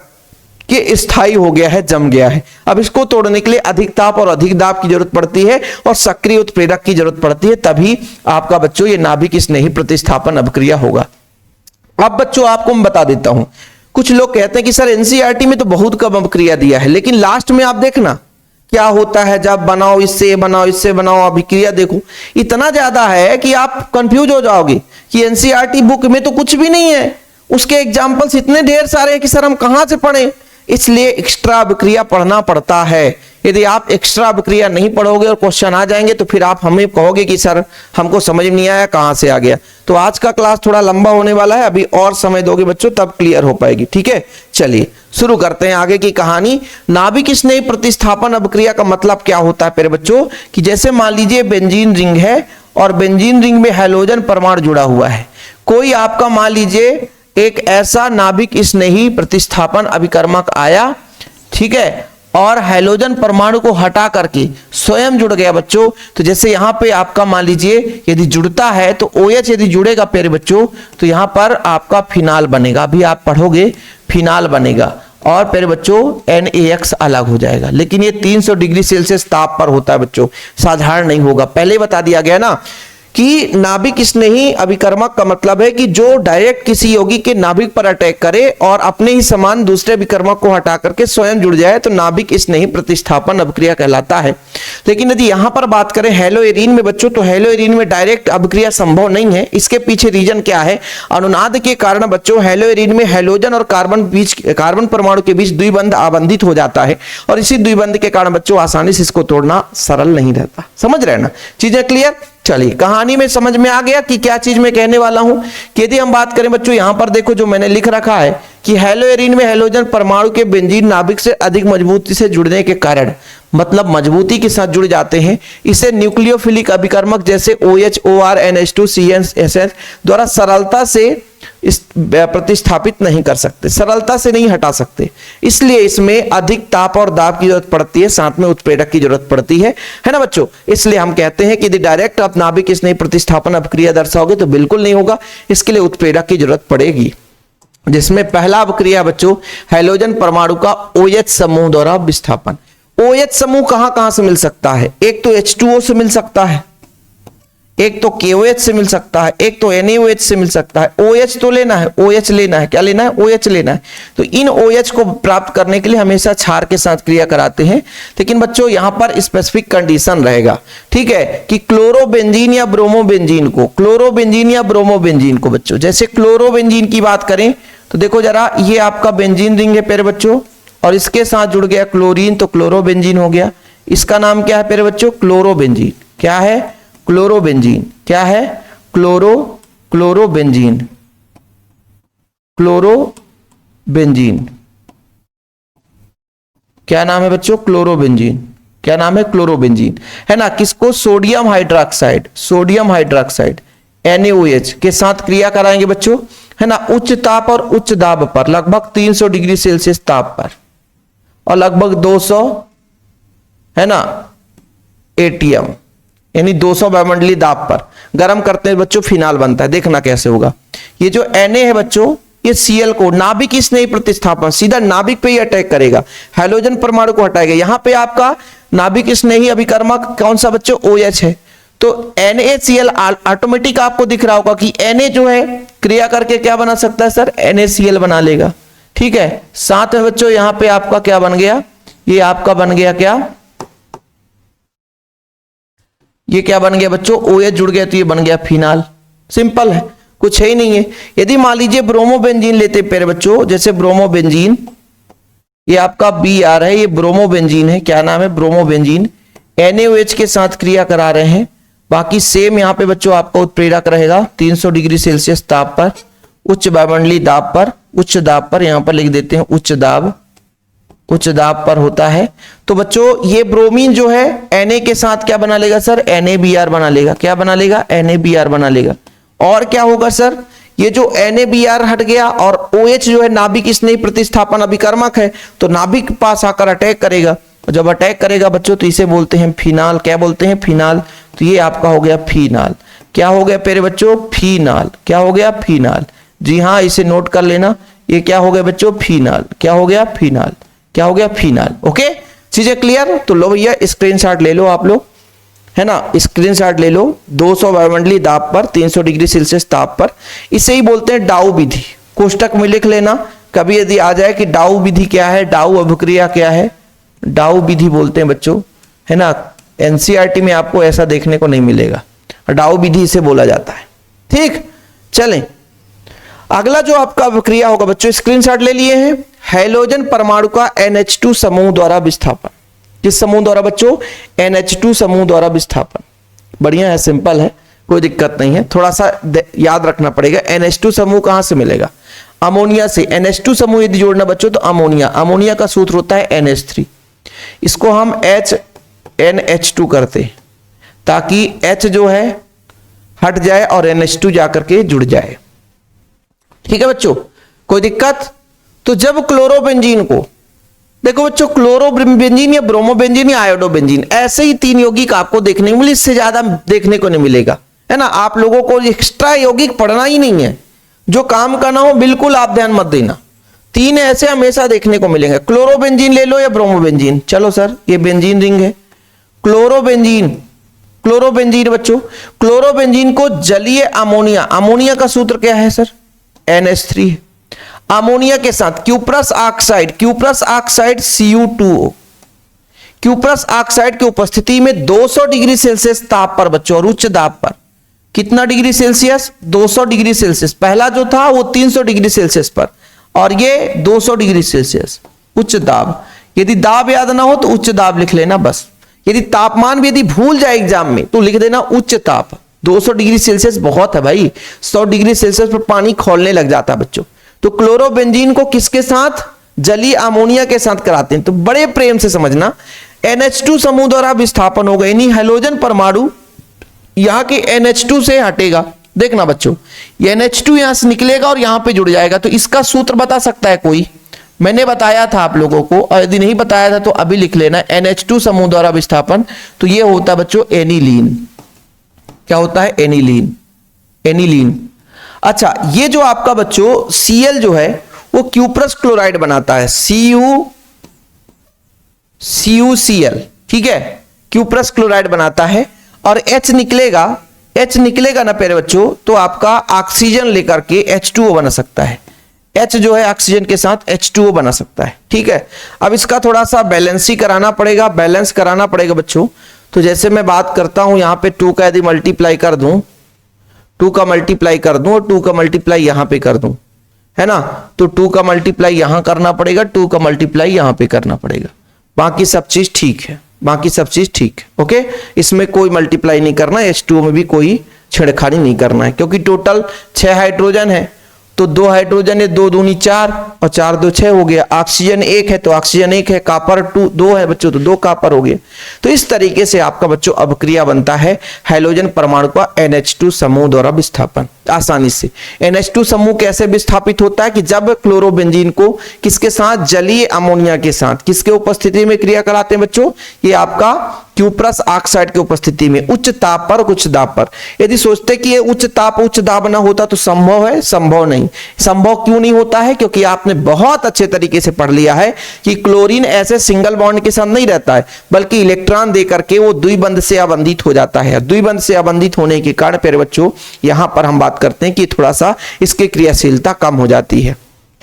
कि स्थायी हो गया है, जम गया है। अब इसको तोड़ने के लिए अधिक ताप और अधिक दाब की जरूरत पड़ती है और सक्रिय उत्प्रेरक की जरूरत पड़ती है, तभी आपका बच्चों ये नाभिक स्नेही प्रतिस्थापन अभिक्रिया होगा। अब बच्चों आपको मैं बता देता हूं, कुछ लोग कहते हैं कि सर NCERT में तो बहुत कम अभिक्रिया दिया है, लेकिन लास्ट में आप देखना क्या होता है, जब बनाओ इससे बनाओ इससे बनाओ अभिक्रिया देखो इतना ज्यादा है कि आप कंफ्यूज हो जाओगे कि NCERT बुक में तो कुछ भी नहीं है, उसके एग्जाम्पल्स इतने ढेर सारे हैं कि सर हम कहां से पढ़ें। इसलिए एक्स्ट्रा अभिक्रिया पढ़ना पड़ता है। यदि आप एक्स्ट्रा अभिक्रिया नहीं पढ़ोगे और क्वेश्चन आ जाएंगे तो फिर आप हमें कहोगे कि सर हमको समझ में नहीं आया, कहां से आ गया। तो आज का क्लास थोड़ा लंबा होने वाला है, अभी और समय दोगे बच्चों तब क्लियर हो पाएगी। ठीक है, चलिए शुरू करते हैं आगे की कहानी। नाभिक स्नेही प्रतिस्थापन अभिक्रिया का मतलब क्या होता है मेरे बच्चों, कि जैसे मान लीजिए बेंजीन रिंग है और बेंजीन रिंग में हैलोजन परमाणु जुड़ा हुआ है। कोई आपका मान लीजिए एक ऐसा नाभिक स्नेही प्रतिस्थापन अभिकर्मक आया, ठीक है, और हैलोजन परमाणु को हटा करके स्वयं जुड़ गया बच्चों। तो जैसे यहां पे आपका मान लीजिए यदि जुड़ता है तो OH यदि जुड़ेगा प्यारे बच्चों तो यहां पर आपका फिनाल बनेगा, अभी आप पढ़ोगे फिनाल बनेगा, और प्यारे बच्चों NaX अलग हो जाएगा। लेकिन ये 300 डिग्री सेल्सियस ताप पर होता है बच्चों, साधारण नहीं होगा। पहले ही बता दिया गया ना कि नाभिक स्नेही अभिकर्मक का मतलब है कि जो डायरेक्ट किसी यौगिक के नाभिक पर अटैक करे और अपने ही समान दूसरे अभिकर्मक को हटा करके स्वयं जुड़ जाए तो नाभिक स्नेही प्रतिस्थापन अभिक्रिया कहलाता है। लेकिन यदि यहां पर बात करें हेलोएरिन में बच्चों, तो हेलोएरिन में डायरेक्ट अभिक्रिया संभव नहीं है। इसके पीछे रीजन क्या है, अनुनाद के कारण बच्चों हेलोएरिन में हैलोजन और कार्बन परमाणु के बीच द्विबंध आबंधित हो जाता है और इसी द्विबंध के कारण बच्चों आसानी से इसको तोड़ना सरल नहीं रहता। समझ रहे ना, चीजें क्लियर। चलिए कहानी में समझ में आ गया कि क्या चीज मैं कहने वाला हूं। कि यदि हम बात करें बच्चों, यहां पर देखो जो मैंने लिख रखा है कि हेलोएरिन में हैलोजन परमाणु के बेंजीन नाभिक से अधिक मजबूती से जुड़ने के कारण, मतलब मजबूती के साथ जुड़ जाते हैं, इसे न्यूक्लियोफिलिक अभिकर्मक जैसे OH, OR, NH2, CN द्वारा सरलता से इस प्रतिस्थापित नहीं कर सकते, सरलता से नहीं हटा सकते। इसलिए इसमें अधिक ताप और दाब की जरूरत पड़ती है, साथ में उत्प्रेरक की जरूरत पड़ती है ना बच्चों। इसलिए हम कहते हैं कि यदि डायरेक्ट आप नाभिक स्नेही प्रतिस्थापन अभिक्रिया दर्शाओगे तो बिल्कुल नहीं होगा, इसके लिए उत्प्रेरक की जरूरत पड़ेगी। जिसमें पहला अभिक्रिया बच्चों हैलोजन परमाणु का OH समूह द्वारा विस्थापन। OH समूह कहां कहां से मिल सकता है, एक तो H2O से मिल सकता है, एक तो KOH से मिल सकता है, एक तो NaOH से मिल सकता है। OH तो लेना है, OH लेना है, क्या लेना है? OH लेना है। तो इन OH को प्राप्त करने के लिए हमेशा क्षार के साथ क्रिया कराते हैं। लेकिन बच्चों यहां पर स्पेसिफिक कंडीशन रहेगा, ठीक है, कि क्लोरोबेंजीन या ब्रोमोबेंजीन को, क्लोरोबेंजीन या ब्रोमोबेंजीन को बच्चों, जैसे क्लोरोबेंजीन की बात करें तो देखो जरा, ये आपका बेंजीन रिंग है प्यारे बच्चों, और इसके साथ जुड़ गया क्लोरीन, तो क्लोरोबेंजीन हो गया। इसका नाम क्या है प्यारे बच्चों? क्लोरोबेंजीन। क्या है? क्लोरोबेंजीन। क्या है? क्लोरोबेंजीन। क्लोरोबेंजीन क्या नाम है बच्चों? क्लोरोबेंजीन। क्या नाम है? क्लोरोबेंजीन, है ना। किसको? Sodium hydroxide, sodium hydroxide NaOH के साथ क्रिया कराएंगे बच्चों, है ना, उच्च ताप और उच्च दाब पर, लगभग 300 डिग्री सेल्सियस ताप पर और लगभग 200, है ना, ATM यानी 200 वायुमंडलीय दाब पर गर्म करते हैं बच्चों, फिनाल बनता है। देखना कैसे होगा। ये जो Na है बच्चों, ये Cl को नाभिक स्नेही प्रतिस्थापन सीधा नाभिक पे ही अटैक करेगा, हाइड्रोजन परमाणु को हटाएगा। यहां पे आपका नाभिक स्नेही अभिकर्मक कौन सा बच्चों? OH है। तो NaCl ऑटोमेटिक आपको दिख रहा होगा कि Na जो है क्रिया करके क्या बना सकता है सर? NaCl बना लेगा, ठीक है। साथ में बच्चों यहां पे आपका क्या बन गया? ये आपका बन गया क्या? ये क्या बन गया बच्चों? OH जुड़ गया तो ये बन गया फिनाल। सिंपल है, कुछ है ही नहीं है। यदि मान लीजिए ब्रोमोबेंजीन लेते प्यारे बच्चों, जैसे ब्रोमोबेंजीन, ये आपका Br है, ये ब्रोमोबेंजीन है। क्या नाम है? ब्रोमोबेंजीन। NaOH के साथ क्रिया करा रहे हैं। बाकी सेम यहाँ पे बच्चों आपका उत्प्रेरक रहेगा 300 डिग्री सेल्सियस ताप पर, उच्च वायुमंडलीय दाब पर, उच्च दाब पर, यहां पर लिख देते हैं उच्च दाब, उच्च दाब पर होता है। तो बच्चों ये ब्रोमीन जो है Na के साथ क्या बना लेगा सर? NaBr बना लेगा। क्या बना लेगा? NaBr बना लेगा। और क्या होगा सर? ये जो NaBr हट गया और OH जो है नाभिक स्नेही प्रतिस्थापन अभिकर्मक है, तो नाभिक पास आकर अटैक करेगा। जब अटैक करेगा बच्चों तो इसे बोलते हैं फिनाल। क्या बोलते हैं? फिनाल। तो ये आपका हो गया फिनाल। क्या हो गया प्यारे बच्चों? फिनाल। क्या हो गया? फिनाल। जी हाँ, इसे नोट कर लेना। ये क्या हो गया बच्चों? फिनाल। क्या हो गया? फिनाल। क्या हो गया? फिनाल। ओके, चीजें क्लियर? तो लो भैया स्क्रीनशॉट ले लो आप लोग, है ना, स्क्रीनशॉट ले लो। 200 वायुमंडलीय दाब पर, 300 डिग्री सेल्सियस ताप पर, इसे ही बोलते हैं डाउ विधि। कोष्टक में लिख लेना, कभी यदि आ जाए कि डाउ विधि क्या है, डाउ अभिक्रिया क्या है, डाउ विधि बोलते हैं बच्चों, है ना। NCERT में आपको ऐसा देखने को नहीं मिलेगा, डाउ विधि से बोला जाता है। ठीक, चलें अगला जो आपका अभिक्रिया होगा बच्चों, स्क्रीनशॉट ले लिए हैं, हैलोजन परमाणु का NH2 समूह द्वारा विस्थापन। किस समूह द्वारा बच्चों? NH2 समूह द्वारा विस्थापन। बढ़िया है, सिंपल है, कोई दिक्कत नहीं है। थोड़ा सा याद रखना पड़ेगा, NH2 समूह कहां से मिलेगा? अमोनिया से। NH2 समूह यदि जोड़ना बच्चों तो अमोनिया, अमोनिया का सूत्र होता है NH3। इसको हम HNH2 करते हैं ताकि H जो है हट जाए और NH2 जाकर के जुड़ जाए। ठीक है बच्चों, कोई दिक्कत? तो जब क्लोरोबेंजीन को देखो बच्चों, क्लोरोबेंजीन या ब्रोमोबेंजीन या आयोडोबेंजीन, ऐसे ही 3 यौगिक आपको देखने को मिले, इससे ज्यादा देखने को नहीं मिलेगा, है ना। आप लोगों को एक्स्ट्रा यौगिक पढ़ना ही नहीं है, जो काम का ना हो बिल्कुल आप ध्यान मत देना। 3 ऐसे हमेशा देखने को मिलेंगे। क्लोरोबेंजीन ले लो या ब्रोमोबेंजीन, चलो सर ये बेंजीन रिंग है। क्लोरोबेंजीन, क्लोरोबेंजीन बच्चों, क्लोरोबेंजीन को जलीय अमोनिया, अमोनिया का सूत्र क्या है सर? NH3। अमोनिया के साथ cuprous oxide, cuprous oxide Cu2O, cuprous oxide की उपस्थिति में 200 डिग्री सेल्सियस ताप पर बच्चों और उच्च दाब पर, कितना डिग्री सेल्सियस? 200 degree Celsius. पहला जो था वो 300 डिग्री सेल्सियस पर और ये 200 डिग्री सेल्सियस उच्च दाब। यदि दाब याद ना हो तो उच्च दाब लिख लेना बस। यदि तापमान भी यदि भूल जाए एग्जाम में तो लिख देना उच्च ताप। 200 डिग्री सेल्सियस बहुत है भाई, 100 डिग्री सेल्सियस पर पानी खौलने लग जाता है बच्चों। तो क्लोरोबेंजीन को किसके साथ? जलीय अमोनिया के साथ कराते हैं। तो बड़े प्रेम से समझना, NH2 समूह द्वारा विस्थापन होगा, यानी हैलोजन परमाणु यहां के NH2 से हटेगा। देखना बच्चों, ये NH2 यहां से निकलेगा और यहां पे जुड़ जाएगा। तो इसका सूत्र बता सकता है कोई? मैंने बताया था आप लोगों को, और यदि नहीं बताया था तो अभी लिख लेना। NH2 समूह द्वारा विस्थापन, तो ये होता है बच्चों एनिलीन। क्या होता है? Aniline, aniline. अच्छा, ये जो आपका बच्चों Cl जो है वो क्यूप्रस क्लोराइड बनाता है, CuCl, ठीक है, क्यूप्रस क्लोराइड बनाता है। और H निकलेगा, H निकलेगा ना प्यारे बच्चों, तो आपका ऑक्सीजन लेकर के H2O बना सकता है। H जो है ऑक्सीजन के साथ H2O बना सकता है, ठीक है। अब इसका थोड़ा सा बैलेंस ही कराना पड़ेगा, बैलेंस कराना पड़ेगा बच्चों। तो जैसे मैं बात करता हूं यहां पे 2 का यदि मल्टीप्लाई कर दूं, 2 का मल्टीप्लाई कर दूं और 2 का मल्टीप्लाई यहां पे कर दूं, है ना, तो 2 का मल्टीप्लाई यहां करना पड़ेगा, 2 का मल्टीप्लाई यहां पे करना पड़ेगा। बाकी सब चीज ठीक है, बाकी सब चीज ठीक है, ओके। इसमें कोई मल्टीप्लाई नहीं करना है, H2O में भी कोई छेड़खानी नहीं करना है, क्योंकि टोटल 6 हाइड्रोजन है, तो 2 हाइड्रोजन है, 2 दूनी 4 और 4 2 6 हो गया। ऑक्सीजन 1 है तो ऑक्सीजन 1 है, कॉपर 2 है बच्चों तो 2 कॉपर हो गया। तो इस तरीके से आपका बच्चों अभिक्रिया बनता है हैलोजन परमाणु का NH2 समूह द्वारा विस्थापन आसानी से। NH2 समूह कैसे विस्थापित होता है कि जब क्लोरोबेंजीन को किसके साथ, जलीय अमोनिया के साथ, किसके उपस्थिति में क्रिया कराते हैं बच्चों, ये आपका क्यूप्रस ऑक्साइड की उपस्थिति में, उच्च ताप पर उच्च दाब पर। यदि सोचते कि ये उच्च ताप उच्च दाब ना होता तो संभव है, संभव नहीं। संभव क्यों नहीं होता है, क्योंकि आपने बहुत अच्छे तरीके से पढ़ लिया है कि क्लोरीन ऐसे सिंगल बॉन्ड के साथ नहीं रहता है, बल्कि इलेक्ट्रॉन देकर के वो द्विबंध से अबंधित हो जाता है। द्विबंध से अबंधित होने के कारण प्यारे बच्चों यहां पर हम बात करते हैं कि थोड़ा सा इसकी क्रियाशीलता कम हो जाती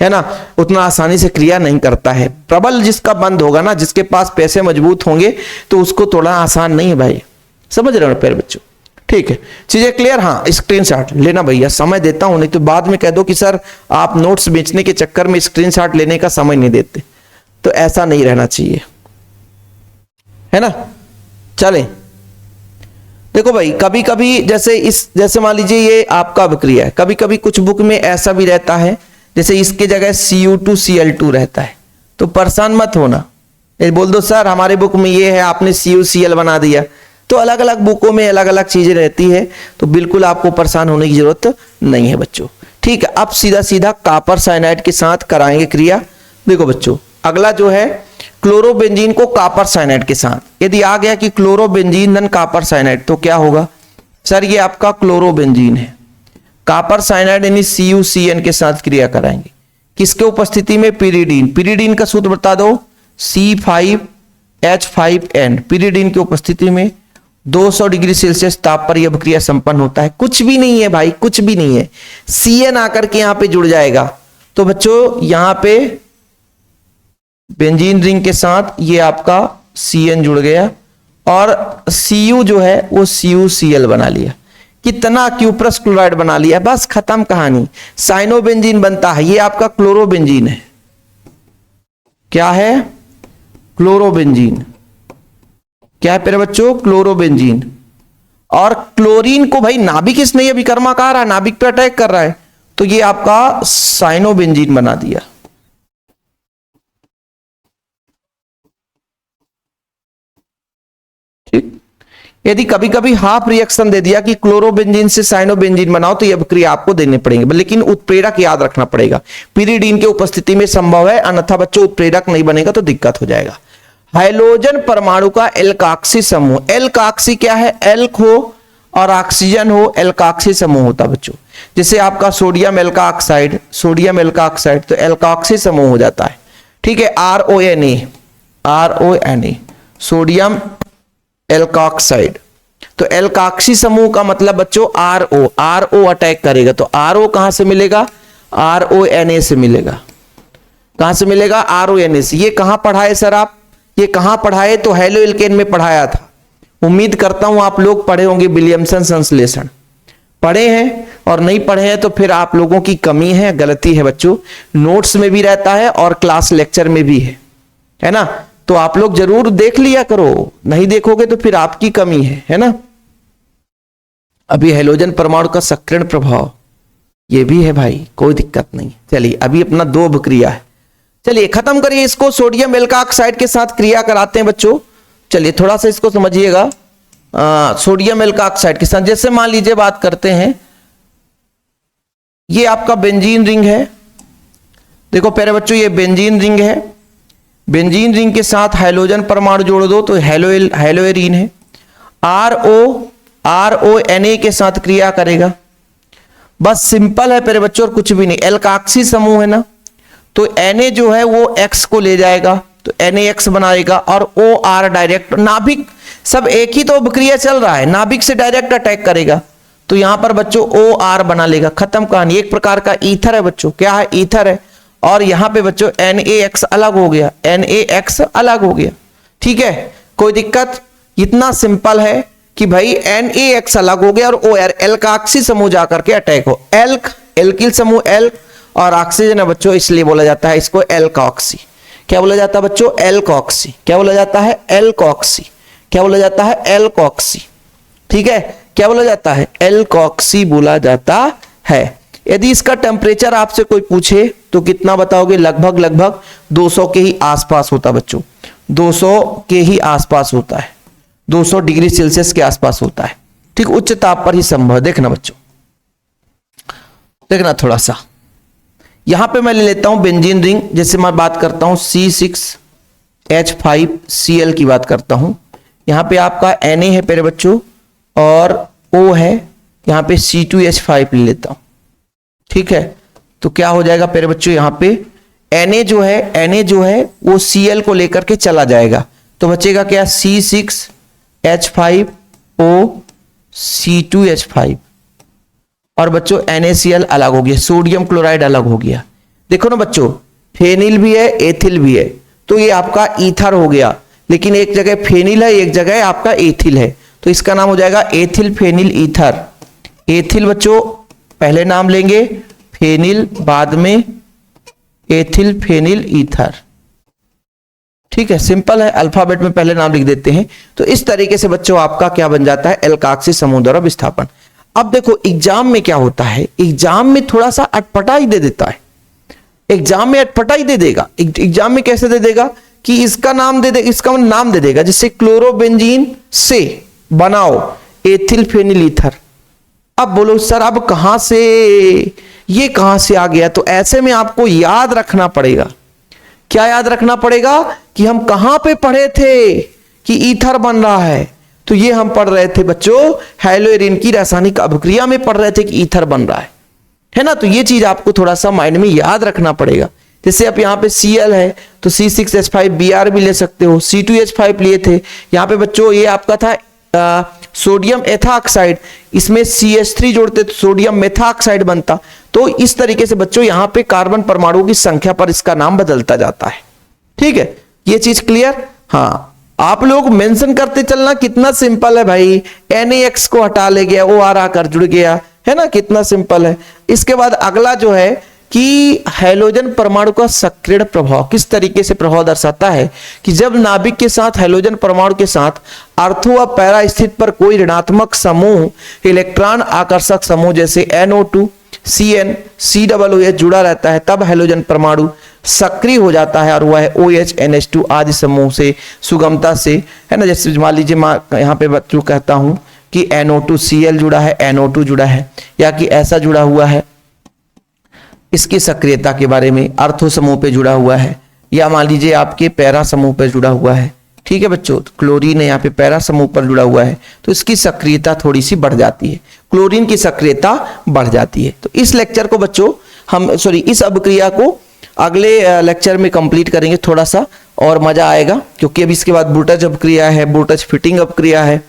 है ना, उतना आसानी से क्रिया नहीं करता है। प्रबल जिसका बंद होगा ना, जिसके पास पैसे मजबूत होंगे, तो उसको थोड़ा आसान नहीं है भाई, समझ रहे हो ना प्यारे बच्चों, ठीक है। चीजें क्लियर? हाँ, स्क्रीनशॉट लेना भैया, समय देता हूं, नहीं तो बाद में कह दो कि सर आप नोट्स बेचने के चक्कर में स्क्रीनशॉट लेने का समय नहीं देते, तो ऐसा नहीं रहना चाहिए, है ना। चले देखो भाई, कभी कभी जैसे मान लीजिए ये आपका अभिक्रिया है, कभी कभी कुछ बुक में ऐसा भी रहता है, जैसे इसके जगह Cu2Cl2 रहता है, तो परेशान मत होना, ये बोल दो सर हमारे बुक में ये है, आपने CuCl बना दिया। तो अलग अलग बुकों में अलग अलग चीजें रहती है, तो बिल्कुल आपको परेशान होने की जरूरत नहीं है बच्चों, ठीक है। अब सीधा सीधा कॉपर साइनाइड के साथ कराएंगे क्रिया। देखो बच्चों, अगला जो है क्लोरोबेंजीन को कॉपर साइनाइड के साथ, यदि आ गया कि क्लोरोबेंजीन धन कॉपर साइनाइड, तो क्या होगा सर, ये आपका क्लोरोबेंजीन है, कॉपर साइनाइड यानी CuCN के साथ क्रिया कराएंगे, किसके उपस्थिति में, पिरिडीन। पिरिडीन का सूत्र बता दो, C5H5N, पिरिडीन की उपस्थिति में 200 डिग्री सेल्सियस ताप पर यह अभिक्रिया संपन्न होता है। कुछ भी नहीं है भाई, कुछ भी नहीं है, CN आकर के यहां पे जुड़ जाएगा। तो बच्चों यहां पे बेंजीन रिंग के साथ ये आपका CN जुड़ गया और Cu जो है वो CuCl बना लिया, कितना क्यूप्रस क्लोराइड बना लिया, बस खत्म कहानी। साइनोबेंजीन बनता है, ये आपका क्लोरोबेंजीन है, क्या है, क्लोरोबेंजीन, क्या है प्यारे बच्चों, क्लोरोबेंजीन। और क्लोरीन को भाई नाभिक इसने अभी कर्माकार है, नाभिक पे अटैक कर रहा है, तो ये आपका साइनोबेंजीन बना दिया। ठीक, यदि कभी कभी हाफ रिएक्शन दे दिया कि क्लोरोबेंजीन से साइनोबेंजीन बनाओ, तो ये अभिक्रिया आपको देने पड़ेंगे, लेकिन उत्प्रेरक याद रखना पड़ेगा, पिरिडीन के उपस्थिति में संभव है, अन्यथा बच्चों उत्प्रेरक नहीं बनेगा तो दिक्कत हो जाएगा। हाइड्रोजन परमाणु का एल्काक्सी समूह, एल्काक्सी क्या है, एल्क हो और ऑक्सीजन हो, एल्काक्सी समूह होता बच्चों। जैसे आपका सोडियम एल्का ऑक्साइड, सोडियम एल्का ऑक्साइड, तो एल्काक्सी समूह हो जाता है, ठीक है। RONA, सोडियम एल्काक्साइड, तो एल्काक्सी समूह का मतलब बच्चों RO अटैक करेगा, तो RO कहां से मिलेगा, RONA से मिलेगा। कहां से मिलेगा, RONA से। ये कहां पढ़ाए सर आप, ये कहां पढ़ाए, तो हेलो एल्केन में पढ़ाया था। उम्मीद करता हूं आप लोग पढ़े होंगे, विलियमसन संश्लेषण पढ़े हैं, और नहीं पढ़े हैं तो फिर आप लोगों की कमी है, गलती है बच्चों। नोट्स में भी रहता है और क्लास लेक्चर में भी है ना, तो आप लोग जरूर देख लिया करो, नहीं देखोगे तो फिर आपकी कमी है ना। अभी हैलोजन परमाणु का सक्रियण प्रभाव ये भी है भाई, कोई दिक्कत नहीं। चलिए अभी अपना 2 अभिक्रिया है, चलिए खत्म करिए इसको। सोडियम एल्का ऑक्साइड के साथ क्रिया कराते हैं बच्चों, चलिए थोड़ा सा इसको समझिएगा। सोडियम एल्का ऑक्साइड के साथ जैसे मान लीजिए बात करते हैं, ये आपका बेंजीन रिंग है, देखो प्यारे बच्चों ये बेंजीन रिंग है, बेंजीन रिंग के साथ हाइड्रोजन परमाणु जोड़ दो तो हेलोएरीन है। RONA के साथ क्रिया करेगा, बस सिंपल है प्यारे बच्चों, और कुछ भी नहीं। एल्काक्सी समूह है ना, तो Na जो है वो X को ले जाएगा, तो NaX बनाएगा, और OR डायरेक्ट, नाभिक सब एक ही तो अभिक्रिया चल रहा है, नाभिक से डायरेक्ट अटैक करेगा, तो यहां पर बच्चों OR बना लेगा, खत्म कहानी। एक प्रकार का ईथर है बच्चों, क्या है, ईथर है। और यहां पे बच्चों NaX अलग हो गया, NaX अलग हो गया, ठीक है, कोई दिक्कत? इतना सिंपल है कि भाई NaX अलग हो गया और OR एल्काक्सी समूह जाकर के अटैक हो, एल्किल समूह एल्क और ऑक्सीजन है बच्चों, इसलिए बोला जाता है इसको एल्कॉक्सी। क्या बोला जाता है बच्चों? एल्कॉक्सी। क्या बोला जाता है? एल्कॉक्सी। क्या बोला जाता है? एल्कॉक्सी, ठीक है। क्या बोला जाता है? एल्कॉक्सी बोला जाता है। यदि इसका टेम्परेचर आपसे कोई पूछे तो कितना बताओगे? लगभग 200 के ही आसपास होता बच्चों, 200 के ही आसपास होता है, 200 डिग्री सेल्सियस के आसपास होता है, ठीक। उच्च ताप पर ही संभव। देखना बच्चों, देखना थोड़ा सा, यहां पे मैं ले लेता हूं बेंजीन रिंग, जैसे मैं बात करता हूं C6H5Cl की बात करता हूं। यहां पे आपका Na है प्यारे बच्चों और O है, यहां पे C2H5 ले लेता हूं, ठीक है। तो क्या हो जाएगा प्यारे बच्चों, यहां पे Na जो है वो Cl को लेकर के चला जाएगा, तो बचेगा क्या? C6H5O C2H5 और बच्चों NaCl अलग हो गया, सोडियम क्लोराइड अलग हो गया। देखो ना बच्चों, फेनिल भी है, एथिल भी है, तो ये आपका ईथर हो गया, लेकिन एक जगह फेनिल है, एक जगह आपका एथिल है, तो इसका नाम हो जाएगा एथिल फेनिल ईथर। एथिल बच्चों पहले नाम लेंगे, फेनिल बाद में, एथिल फेनिल ईथर, ठीक है, सिंपल है, अल्फाबेट में पहले नाम लिख देते हैं। तो इस तरीके से बच्चों आपका क्या बन जाता है? एल्काक्सी समूह द्वारा विस्थापन। अब देखो एग्जाम में क्या होता है, एग्जाम में थोड़ा सा अटपटाई दे देता है, एग्जाम में अटपटाई दे देगा। एग्जाम में कैसे दे देगा कि इसका नाम दे दे, इसका नाम दे देगा, जैसे क्लोरोबेंजीन से बनाओ एथिल फेनिल ईथर। अब बोलो सर अब कहां से, ये कहां से आ गया? तो ऐसे में आपको याद रखना पड़ेगा, क्या याद रखना पड़ेगा? कि हम कहां पे पढ़े थे कि ईथर बन रहा है। तो ये हम पढ़ रहे थे बच्चों हैलोएरिन की रासायनिक अभिक्रिया में पढ़ रहे थे कि ईथर बन रहा है ना। तो ये चीज आपको थोड़ा सा माइंड में याद रखना पड़ेगा। जैसे आप यहाँ पे Cl है तो C6H5Br भी ले सकते हो, C2H5 लिए थे। यहाँ पे बच्चों ये आपका था सोडियम एथाक्साइड, इसमें CH3 जोड़ते तो सोडियम मेथाक्साइड बनता। तो इस तरीके से बच्चों यहाँ पे कार्बन परमाणुओं की संख्या पर इसका नाम बदलता जाता है, ठीक है। ये चीज क्लियर? हाँ, आप लोग मेंशन करते चलना, कितना सिंपल है भाई, NaX को हटा ले गया, OR आकर जुड़ गया, है ना, कितना सिंपल है। इसके बाद अगला जो है कि हैलोजन परमाणु का सक्रिय प्रभाव किस तरीके से प्रभाव दर्शाता है कि जब नाभिक के साथ हैलोजन परमाणु के साथ ऑर्थो व पैरा स्थित पर कोई ऋणात्मक समूह इलेक्ट्रॉन आकर्षक समूह जैसे NO2 CN COOH जुड़ा रहता है, तब हैलोजन परमाणु सक्रिय हो जाता है और वह OH NH2 आदि समूह से सुगमता से, है ना। जैसे मान लीजिए मैं यहाँ पे बच्चों कहता हूं कि NO2 Cl जुड़ा है, NO2 जुड़ा है, या कि ऐसा जुड़ा हुआ है, इसकी सक्रियता के बारे में, ऑर्थो समूह पे जुड़ा हुआ है, या मान लीजिए आपके पैरा समूह पे जुड़ा हुआ है, ठीक है बच्चों। तो क्लोरीन है यहाँ पे पैरा समूह पर जुड़ा हुआ है, तो इसकी सक्रियता थोड़ी सी बढ़ जाती है, क्लोरीन की सक्रियता बढ़ जाती है। तो इस लेक्चर को बच्चों हम इस अभिक्रिया को अगले लेक्चर में कंप्लीट करेंगे, थोड़ा सा और मजा आएगा, क्योंकि अभी इसके बाद बूटज अपक्रिया है, बूटज फिटिंग अपक्रिया है।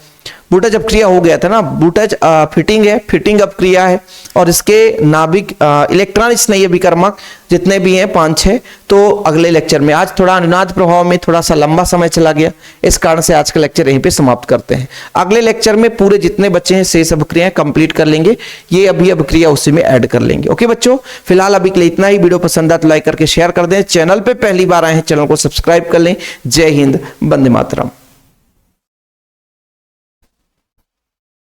बूटज अपक्रिया हो गया था ना, बूटज फिटिंग है, फिटिंग अपक्रिया है, और इसके नाभिक इलेक्ट्रॉन स्नेही अभिकर्मक जितने भी हैं 5-6, तो अगले लेक्चर में। आज थोड़ा अनुनाद प्रभाव में थोड़ा सा लंबा समय चला गया, इस कारण से आज का लेक्चर यहीं पे समाप्त करते हैं। अगले लेक्चर में पूरे जितने बच्चे हैं शेष अभिक्रियाएं कंप्लीट कर लेंगे, ये अभी अभिक्रिया उसी में ऐड कर लेंगे। ओके बच्चों, फिलहाल अभी के लिए इतना ही। वीडियो पसंद आए तो लाइक करके शेयर कर दें, चैनल पे पहली बार आए हैं चैनल को सब्सक्राइब कर लें। जय हिंद, वंदे मातरम।